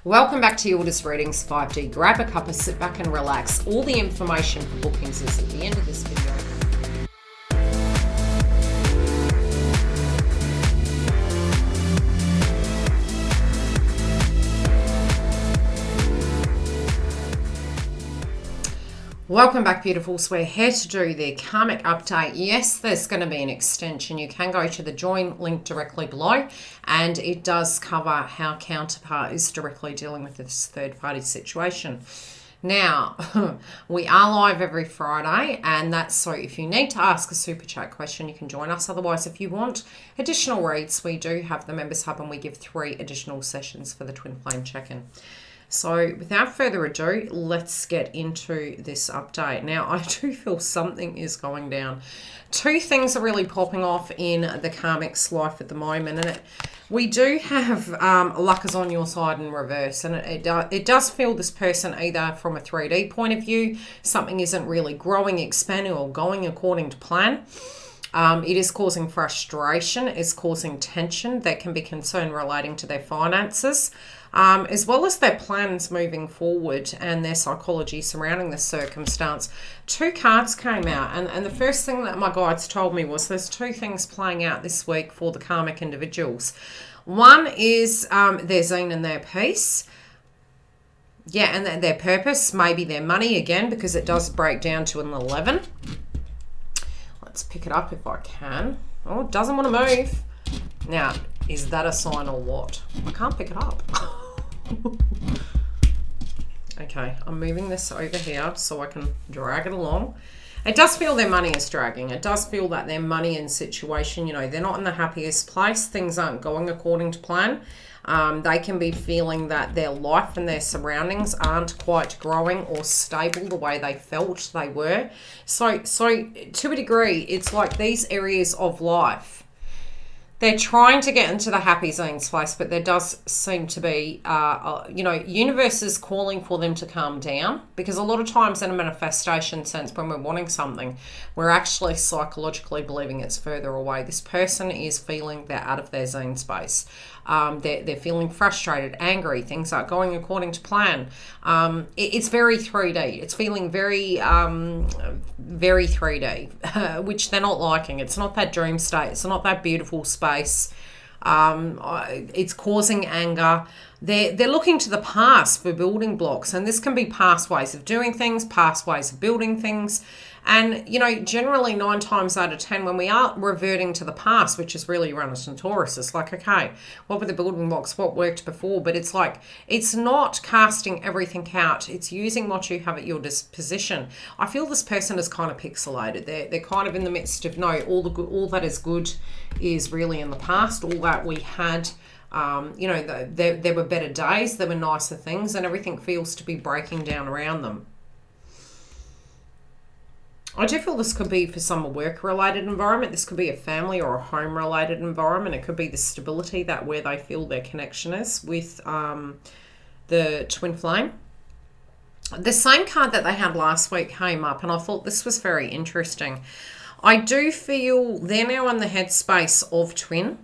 Welcome back to Yildiz Readings 5D. Grab a cuppa, sit back and relax. All the information for bookings is at the end of this video. Welcome back, beautifuls. We're here to do the karmic update. Yes, there's going to be an extension. You can go to the join link directly below, and it does cover how Counterpart is directly dealing with this third-party situation. Now, we are live every Friday, and that's so if you need to ask a super chat question, you can join us. Otherwise, if you want additional reads, we do have the Members Hub, and we give 3 additional sessions for the Twin Flame check-in. So without further ado, let's get into this update. Now, I do feel something is going down. 2 things are really popping off in the karmic's life at the moment. And we do have luck is on your side in reverse. And it does feel this person either from a 3D point of view, something isn't really growing, expanding, or going according to plan. It is causing frustration, it's causing tension. There can be concern relating to their finances, as well as their plans moving forward and their psychology surrounding this circumstance. 2 cards came out, and the first thing that my guides told me was there's 2 things playing out this week for the karmic individuals. One is their zine and their peace. Yeah, and their purpose, maybe their money again, because it does break down to an 11. Let's pick it up if I can. Oh, it doesn't want to move. Now, is that a sign or what? I can't pick it up. Okay, I'm moving this over here so I can drag it along. It does feel their money is dragging. It does feel that their money and situation, you know, they're not in the happiest place. Things aren't going according to plan. They can be feeling that their life and their surroundings aren't quite growing or stable the way they felt they were. So to a degree, it's like these areas of life, they're trying to get into the happy zone space, but there does seem to be, universe is calling for them to calm down, because a lot of times in a manifestation sense, when we're wanting something, we're actually psychologically believing it's further away. This person is feeling they're out of their zone space. They're feeling frustrated, angry, things aren't going according to plan. It's very 3D. It's feeling very 3D, which they're not liking. It's not that dream state. It's not that beautiful space. It's causing anger. They're looking to the past for building blocks, and this can be past ways of doing things, past ways of building things. And, you know, generally 9 times out of 10, when we are reverting to the past, which is really Uranus and Taurus, it's like, okay, what were the building blocks? What worked before? But it's like, it's not casting everything out. It's using what you have at your disposition. I feel this person is kind of pixelated. They're kind of in the midst of, no, all that is good is really in the past. All that we had, there were better days, there were nicer things, and everything feels to be breaking down around them. I do feel this could be for some work-related environment. This could be a family or a home-related environment. It could be the stability that where they feel their connection is with the Twin Flame. The same card that they had last week came up, and I thought this was very interesting. I do feel they're now in the headspace of Twin.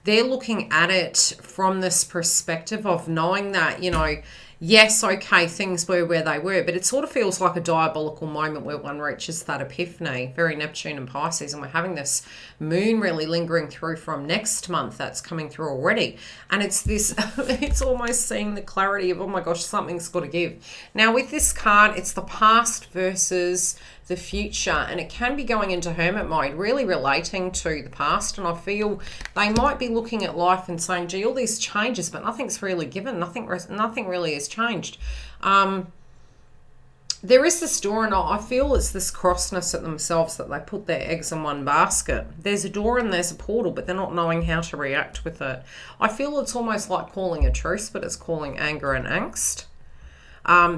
They're looking at it from this perspective of knowing that, you know, yes, okay, things were where they were, but it sort of feels like a diabolical moment where one reaches that epiphany, very Neptune and Pisces, and we're having this moon really lingering through from next month that's coming through already. And it's this, it's almost seeing the clarity of, oh my gosh, something's got to give. Now with this card, it's the past versus the future, and it can be going into hermit mode, really relating to the past. And I feel they might be looking at life and saying, gee, all these changes, but nothing's really given, nothing really has changed. There is this door, and I feel it's this crossness at themselves that they put their eggs in one basket. There's a door and there's a portal, but they're not knowing how to react with it. I feel it's almost like calling a truce, but it's calling anger and angst.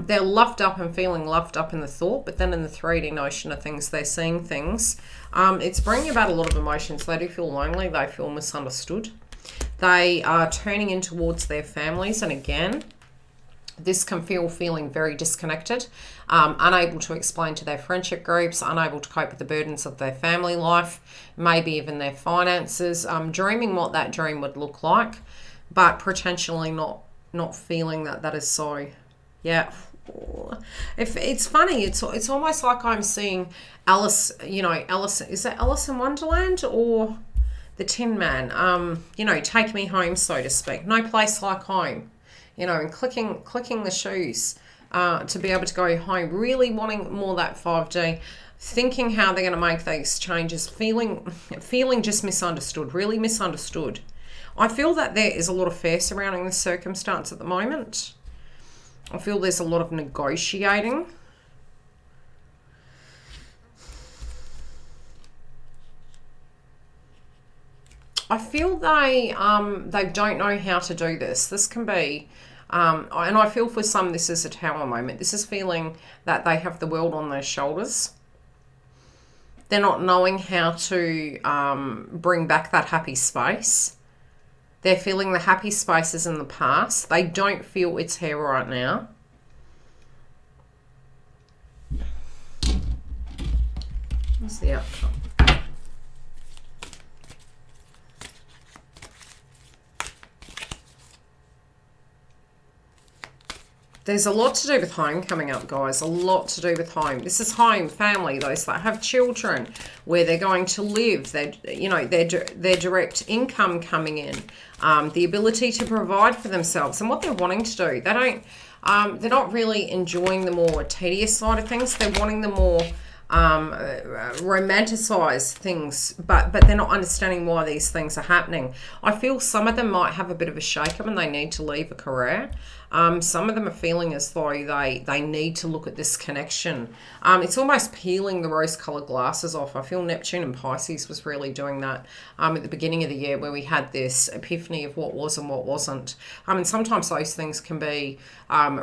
They're loved up and feeling loved up in the thought, but then in the 3D notion of things, they're seeing things. It's bringing about a lot of emotions. They do feel lonely. They feel misunderstood. They are turning in towards their families. And again, this can feel feeling very disconnected, unable to explain to their friendship groups, unable to cope with the burdens of their family life, maybe even their finances, dreaming what that dream would look like, but potentially not not feeling that that is so. Yeah. If it's funny, it's almost like I'm seeing Alice, Alice, is that Alice in Wonderland or the Tin Man? Take me home, so to speak. No place like home. And clicking the shoes to be able to go home, really wanting more that 5D, thinking how they're going to make these changes, feeling just misunderstood, really misunderstood. I feel that there is a lot of fear surrounding this circumstance at the moment. I feel there's a lot of negotiating. I feel they don't know how to do this. This can be, and I feel for some this is a Tower moment. This is feeling that they have the world on their shoulders. They're not knowing how to bring back that happy space. They're feeling the happy spaces in the past. They don't feel it's here right now. What's the outcome? There's a lot to do with home coming up, guys. A lot to do with home. This is home, family, those that have children, where they're going to live, their direct income coming in, the ability to provide for themselves and what they're wanting to do. They're not really enjoying the more tedious side of things. They're wanting the more romanticize things, but they're not understanding why these things are happening. I feel some of them might have a bit of a shake-up and they need to leave a career. Some of them are feeling as though they need to look at this connection. It's almost peeling the rose-colored glasses off. I feel Neptune and Pisces was really doing that at the beginning of the year, where we had this epiphany of what was and what wasn't. And sometimes those things can be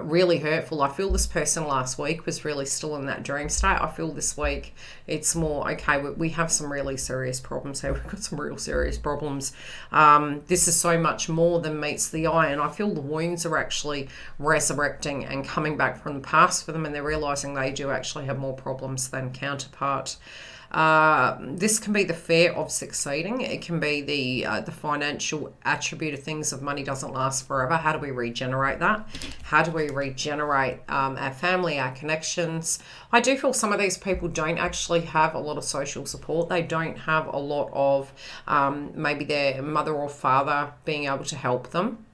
really hurtful. I feel this person last week was really still in that dream state. I feel this week it's more, okay, we have some really serious problems here. We've got some real serious problems. This is so much more than meets the eye, and I feel the wounds are actually resurrecting and coming back from the past for them, and they're realizing they do actually have more problems than counterpart. This can be the fear of succeeding. It can be the financial attribute of things of money doesn't last forever. How do we regenerate that? How do we regenerate our family, our connections? I do feel some of these people don't actually have a lot of social support. They don't have a lot of maybe their mother or father being able to help them.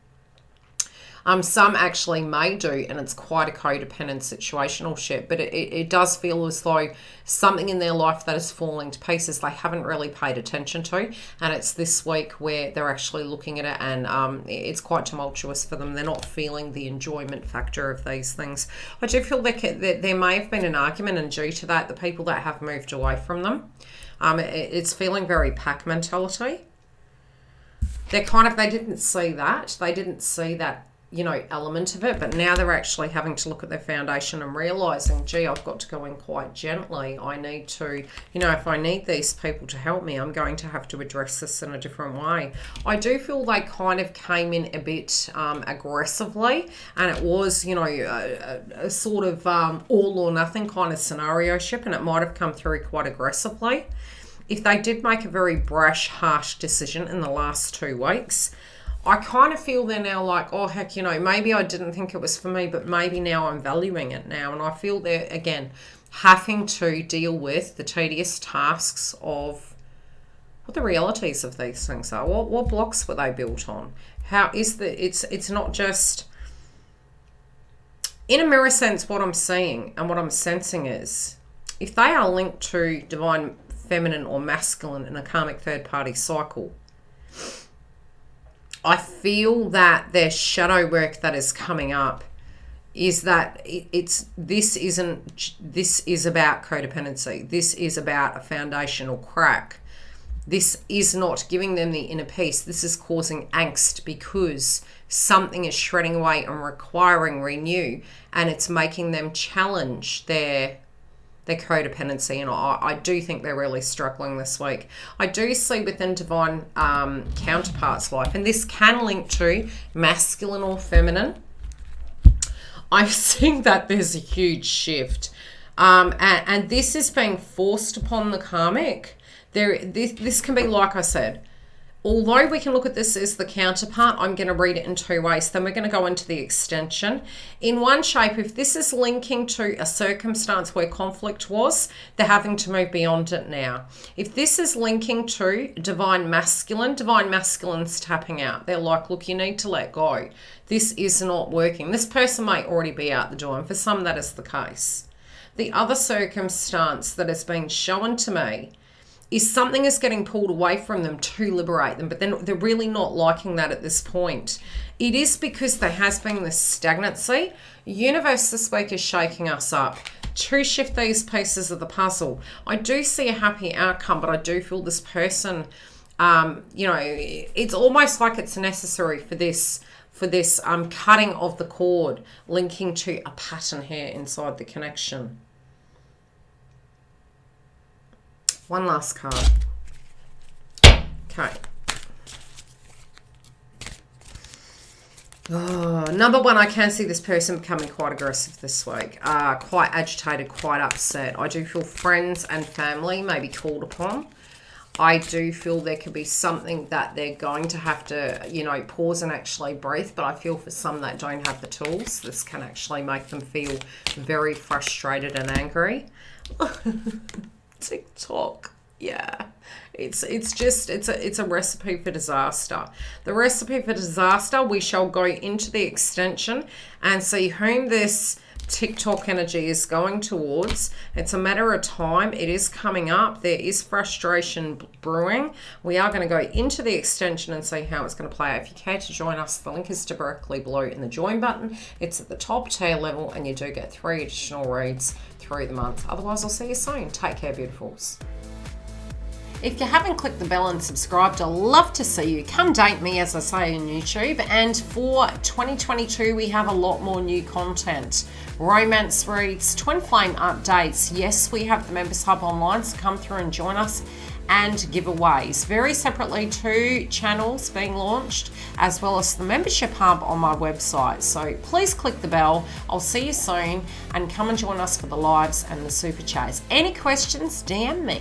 Some actually may do, and it's quite a codependent situational shit, but it does feel as though something in their life that is falling to pieces they haven't really paid attention to, and it's this week where they're actually looking at it, and it's quite tumultuous for them. They're not feeling the enjoyment factor of these things. I do feel that there may have been an argument, and due to that, the people that have moved away from them, it's feeling very pack mentality. They didn't see that. They didn't see that element of it, but now they're actually having to look at their foundation and realizing, gee, I've got to go in quite gently. I need to, if I need these people to help me, I'm going to have to address this in a different way. I do feel they kind of came in a bit aggressively, and it was, a sort of all or nothing kind of scenario ship, and it might have come through quite aggressively. If they did make a very brash, harsh decision in the last 2 weeks, I kind of feel they're now like, oh, heck, maybe I didn't think it was for me, but maybe now I'm valuing it now. And I feel they're, again, having to deal with the tedious tasks of what the realities of these things are. What blocks were they built on? How is it's not just, in a mirror sense, what I'm seeing and what I'm sensing is, if they are linked to divine feminine or masculine in a karmic third party cycle, I feel that their shadow work that is coming up is that this is about codependency. This is about a foundational crack. This is not giving them the inner peace. This is causing angst because something is shredding away and requiring renew, and it's making them challenge their codependency, and I do think they're really struggling this week. I do see within divine counterparts' life, and this can link to masculine or feminine, I'm seeing that there's a huge shift. And this is being forced upon the karmic. This can be, like I said, Although we can look at this as the counterpart, I'm going to read it in two ways. Then we're going to go into the extension. In one shape, if this is linking to a circumstance where conflict was, they're having to move beyond it now. If this is linking to divine masculine's tapping out. They're like, look, you need to let go. This is not working. This person may already be out the door, and for some that is the case. The other circumstance that has been shown to me is something is getting pulled away from them to liberate them, but then they're really not liking that at this point. It is because there has been this stagnancy. Universe this week is shaking us up to shift these pieces of the puzzle. I do see a happy outcome, but I do feel this person, it's almost like it's necessary for this cutting of the cord, linking to a pattern here inside the connection. One last card. Okay. Number one, I can see this person becoming quite aggressive this week. Quite agitated, quite upset. I do feel friends and family may be called upon. I do feel there could be something that they're going to have to, pause and actually breathe. But I feel for some that don't have the tools, this can actually make them feel very frustrated and angry. TikTok. Yeah, it's a recipe for disaster. The recipe for disaster, we shall go into the extension and see whom this TikTok energy is going towards. It's a matter of time. It is coming up. There is frustration brewing. We are going to go into the extension and see how it's going to play out. If you care to join us, the link is directly below in the join button. It's at the top tier level, and you do get 3 additional reads through the month. Otherwise, I'll see you soon. Take care, beautifuls. If you haven't clicked the bell and subscribed, I'd love to see you. Come date me, as I say, on YouTube. And for 2022, we have a lot more new content. Romance reads, twin flame updates. Yes, we have the Members Hub online, so come through and join us. And giveaways. Very separately, 2 channels being launched, as well as the Membership Hub on my website. So please click the bell. I'll see you soon, and come and join us for the lives and the super chats. Any questions, DM me.